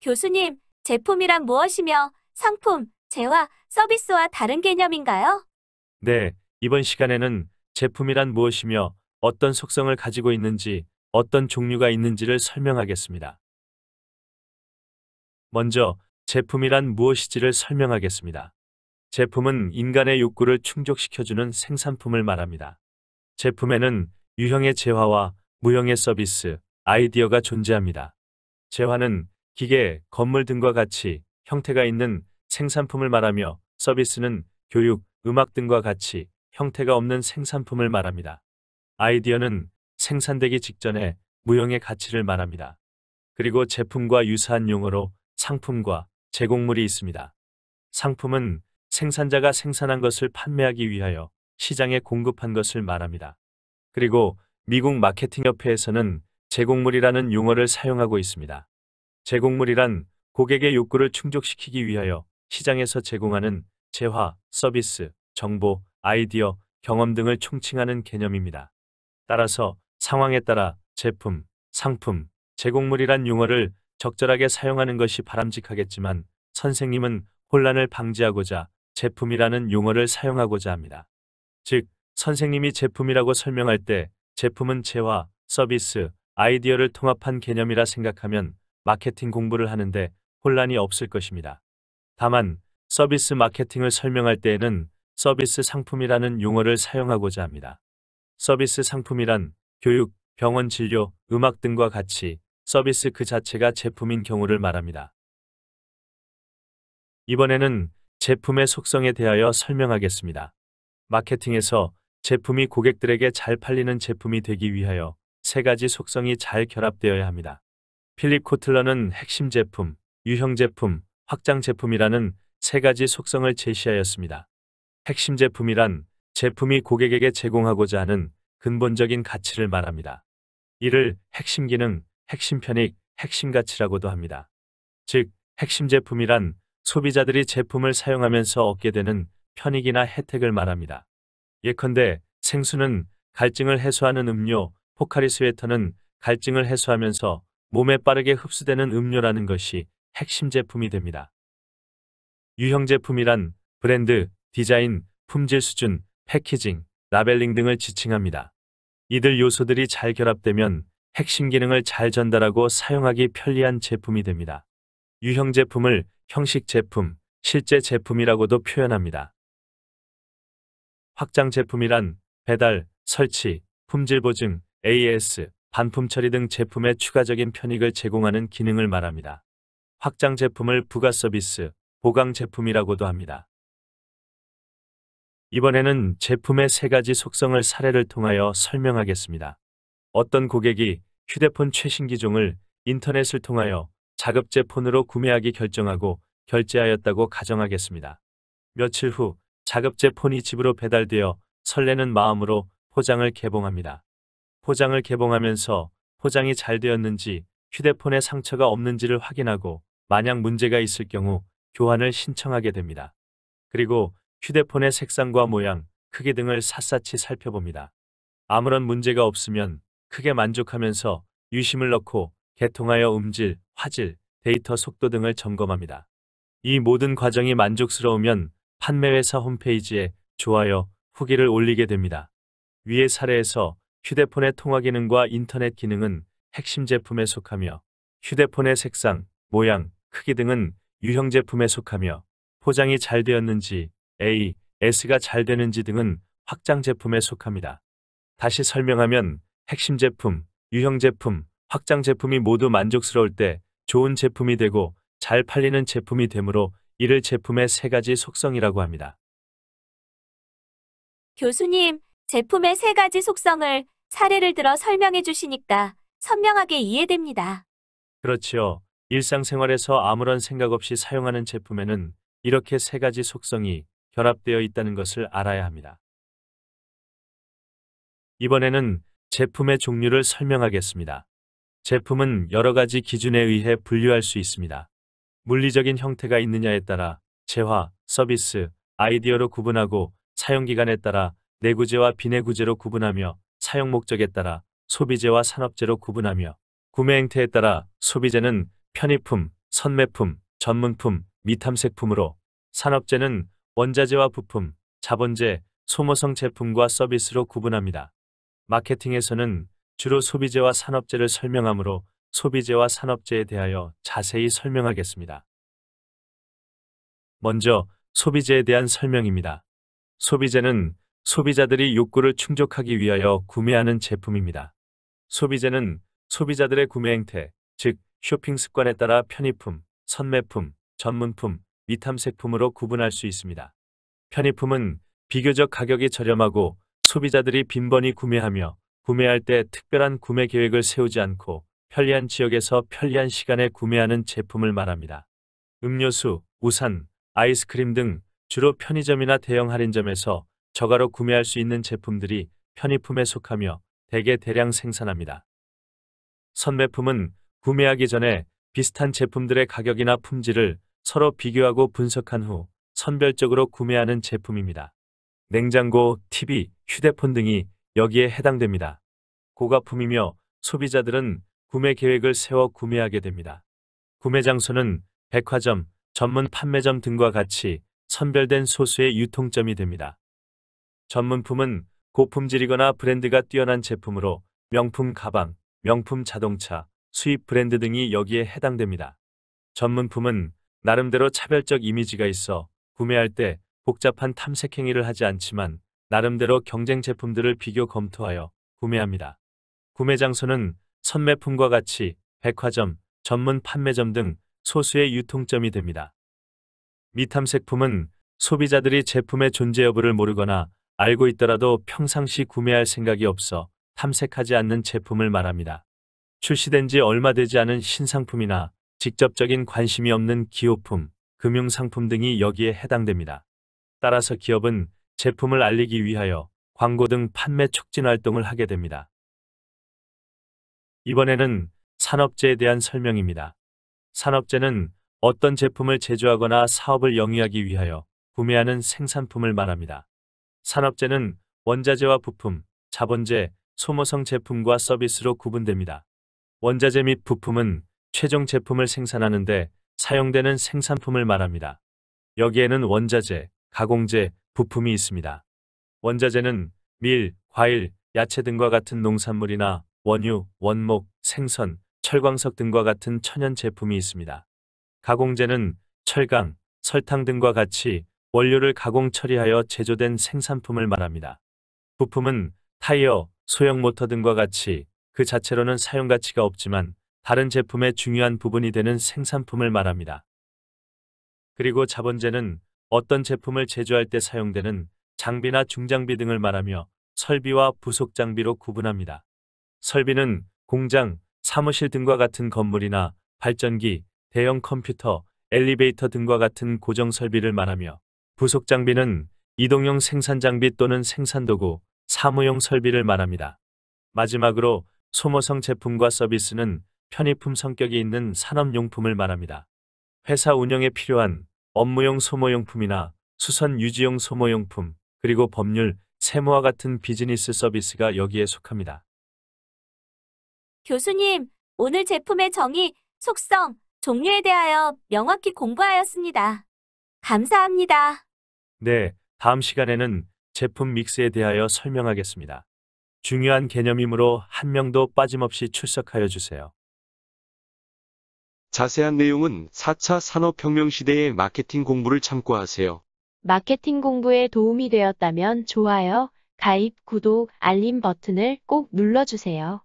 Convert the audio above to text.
교수님, 제품이란 무엇이며 상품, 재화, 서비스와 다른 개념인가요? 네, 이번 시간에는 제품이란 무엇이며 어떤 속성을 가지고 있는지, 어떤 종류가 있는지를 설명하겠습니다. 먼저 제품이란 무엇이지를 설명하겠습니다. 제품은 인간의 욕구를 충족시켜주는 생산품을 말합니다. 제품에는 유형의 재화와 무형의 서비스, 아이디어가 존재합니다. 재화는 기계, 건물 등과 같이 형태가 있는 생산품을 말하며 서비스는 교육, 음악 등과 같이 형태가 없는 생산품을 말합니다. 아이디어는 생산되기 직전에 무형의 가치를 말합니다. 그리고 제품과 유사한 용어로 상품과 제공물이 있습니다. 상품은 생산자가 생산한 것을 판매하기 위하여 시장에 공급한 것을 말합니다. 그리고 미국 마케팅협회에서는 제공물이라는 용어를 사용하고 있습니다. 제공물이란 고객의 욕구를 충족시키기 위하여 시장에서 제공하는 재화, 서비스, 정보, 아이디어, 경험 등을 총칭하는 개념입니다. 따라서 상황에 따라 제품, 상품, 제공물이란 용어를 적절하게 사용하는 것이 바람직하겠지만 선생님은 혼란을 방지하고자 제품이라는 용어를 사용하고자 합니다. 즉, 선생님이 제품이라고 설명할 때 제품은 재화, 서비스, 아이디어를 통합한 개념이라 생각하면 마케팅 공부를 하는데 혼란이 없을 것입니다. 다만 서비스 마케팅을 설명할 때에는 서비스 상품이라는 용어를 사용하고자 합니다. 서비스 상품이란 교육, 병원 진료, 음악 등과 같이 서비스 그 자체가 제품인 경우를 말합니다. 이번에는 제품의 속성에 대하여 설명하겠습니다. 마케팅에서 제품이 고객들에게 잘 팔리는 제품이 되기 위하여 세 가지 속성이 잘 결합되어야 합니다. 필립 코틀러는 핵심 제품, 유형 제품, 확장 제품이라는 세 가지 속성을 제시하였습니다. 핵심 제품이란 제품이 고객에게 제공하고자 하는 근본적인 가치를 말합니다. 이를 핵심 기능, 핵심 편익, 핵심 가치라고도 합니다. 즉, 핵심 제품이란 소비자들이 제품을 사용하면서 얻게 되는 편익이나 혜택을 말합니다. 예컨대 생수는 갈증을 해소하는 음료, 포카리 스웨터는 갈증을 해소하면서 몸에 빠르게 흡수되는 음료라는 것이 핵심 제품이 됩니다. 유형 제품이란 브랜드, 디자인, 품질 수준, 패키징, 라벨링 등을 지칭합니다. 이들 요소들이 잘 결합되면 핵심 기능을 잘 전달하고 사용하기 편리한 제품이 됩니다. 유형 제품을 형식 제품, 실제 제품이라고도 표현합니다. 확장 제품이란 배달, 설치, 품질 보증, AS, 반품 처리 등 제품의 추가적인 편익을 제공하는 기능을 말합니다. 확장 제품을 부가 서비스, 보강 제품이라고도 합니다. 이번에는 제품의 세 가지 속성을 사례를 통하여 설명하겠습니다. 어떤 고객이 휴대폰 최신 기종을 인터넷을 통하여 자급제 폰으로 구매하기 결정하고 결제하였다고 가정하겠습니다. 며칠 후 자급제 폰이 집으로 배달되어 설레는 마음으로 포장을 개봉합니다. 포장을 개봉하면서 포장이 잘 되었는지 휴대폰에 상처가 없는지를 확인하고 만약 문제가 있을 경우 교환을 신청하게 됩니다. 그리고 휴대폰의 색상과 모양, 크기 등을 샅샅이 살펴봅니다. 아무런 문제가 없으면 크게 만족하면서 유심을 넣고 개통하여 음질, 화질, 데이터 속도 등을 점검합니다. 이 모든 과정이 만족스러우면 판매회사 홈페이지에 좋아요, 후기를 올리게 됩니다. 위의 사례에서 휴대폰의 통화 기능과 인터넷 기능은 핵심 제품에 속하며 휴대폰의 색상, 모양, 크기 등은 유형 제품에 속하며 포장이 잘 되었는지, AS가 잘 되는지 등은 확장 제품에 속합니다. 다시 설명하면 핵심 제품, 유형 제품, 확장 제품이 모두 만족스러울 때 좋은 제품이 되고 잘 팔리는 제품이 되므로 이를 제품의 세 가지 속성이라고 합니다. 교수님, 제품의 세 가지 속성을 사례를 들어 설명해 주시니까 선명하게 이해됩니다. 그렇지요. 일상생활에서 아무런 생각 없이 사용하는 제품에는 이렇게 세 가지 속성이 결합되어 있다는 것을 알아야 합니다. 이번에는 제품의 종류를 설명하겠습니다. 제품은 여러 가지 기준에 의해 분류할 수 있습니다. 물리적인 형태가 있느냐에 따라 재화, 서비스, 아이디어로 구분하고 사용기간에 따라 내구재와 비내구재로 구분하며 사용 목적에 따라 소비재와 산업재로 구분하며 구매 행태에 따라 소비재는 편의품, 선매품, 전문품, 미탐색품으로 산업재는 원자재와 부품, 자본재, 소모성 제품과 서비스로 구분합니다. 마케팅에서는 주로 소비재와 산업재를 설명하므로 소비재와 산업재에 대하여 자세히 설명하겠습니다. 먼저 소비재에 대한 설명입니다. 소비재는 소비자들이 욕구를 충족하기 위하여 구매하는 제품입니다. 소비재는 소비자들의 구매 행태, 즉 쇼핑 습관에 따라 편의품, 선매품, 전문품, 미탐색품으로 구분할 수 있습니다. 편의품은 비교적 가격이 저렴하고 소비자들이 빈번히 구매하며 구매할 때 특별한 구매 계획을 세우지 않고 편리한 지역에서 편리한 시간에 구매하는 제품을 말합니다. 음료수, 우산, 아이스크림 등 주로 편의점이나 대형 할인점에서 저가로 구매할 수 있는 제품들이 편의품에 속하며 대개 대량 생산합니다. 선매품은 구매하기 전에 비슷한 제품들의 가격이나 품질을 서로 비교하고 분석한 후 선별적으로 구매하는 제품입니다. 냉장고, TV, 휴대폰 등이 여기에 해당됩니다. 고가품이며 소비자들은 구매 계획을 세워 구매하게 됩니다. 구매 장소는 백화점, 전문 판매점 등과 같이 선별된 소수의 유통점이 됩니다. 전문품은 고품질이거나 브랜드가 뛰어난 제품으로 명품 가방, 명품 자동차, 수입 브랜드 등이 여기에 해당됩니다. 전문품은 나름대로 차별적 이미지가 있어 구매할 때 복잡한 탐색 행위를 하지 않지만 나름대로 경쟁 제품들을 비교 검토하여 구매합니다. 구매 장소는 선매품과 같이 백화점, 전문 판매점 등 소수의 유통점이 됩니다. 미탐색품은 소비자들이 제품의 존재 여부를 모르거나 알고 있더라도 평상시 구매할 생각이 없어 탐색하지 않는 제품을 말합니다. 출시된 지 얼마 되지 않은 신상품이나 직접적인 관심이 없는 기호품, 금융상품 등이 여기에 해당됩니다. 따라서 기업은 제품을 알리기 위하여 광고 등 판매 촉진 활동을 하게 됩니다. 이번에는 산업재에 대한 설명입니다. 산업재는 어떤 제품을 제조하거나 사업을 영위하기 위하여 구매하는 생산품을 말합니다. 산업재는 원자재와 부품, 자본재, 소모성 제품과 서비스로 구분됩니다. 원자재 및 부품은 최종 제품을 생산하는 데 사용되는 생산품을 말합니다. 여기에는 원자재, 가공재, 부품이 있습니다. 원자재는 밀, 과일, 야채 등과 같은 농산물이나 원유, 원목, 생선, 철광석 등과 같은 천연 제품이 있습니다. 가공재는 철강, 설탕 등과 같이 원료를 가공 처리하여 제조된 생산품을 말합니다. 부품은 타이어, 소형 모터 등과 같이 그 자체로는 사용 가치가 없지만 다른 제품의 중요한 부분이 되는 생산품을 말합니다. 그리고 자본재는 어떤 제품을 제조할 때 사용되는 장비나 중장비 등을 말하며 설비와 부속 장비로 구분합니다. 설비는 공장, 사무실 등과 같은 건물이나 발전기, 대형 컴퓨터, 엘리베이터 등과 같은 고정 설비를 말하며 부속 장비는 이동용 생산 장비 또는 생산도구, 사무용 설비를 말합니다. 마지막으로 소모성 제품과 서비스는 편의품 성격이 있는 산업용품을 말합니다. 회사 운영에 필요한 업무용 소모용품이나 수선 유지용 소모용품, 그리고 법률, 세무와 같은 비즈니스 서비스가 여기에 속합니다. 교수님, 오늘 제품의 정의, 속성, 종류에 대하여 명확히 공부하였습니다. 감사합니다. 네, 다음 시간에는 제품 믹스에 대하여 설명하겠습니다. 중요한 개념이므로 한 명도 빠짐없이 출석하여 주세요. 자세한 내용은 4차 산업혁명 시대의 마케팅 공부를 참고하세요. 마케팅 공부에 도움이 되었다면 좋아요, 가입, 구독, 알림 버튼을 꼭 눌러주세요.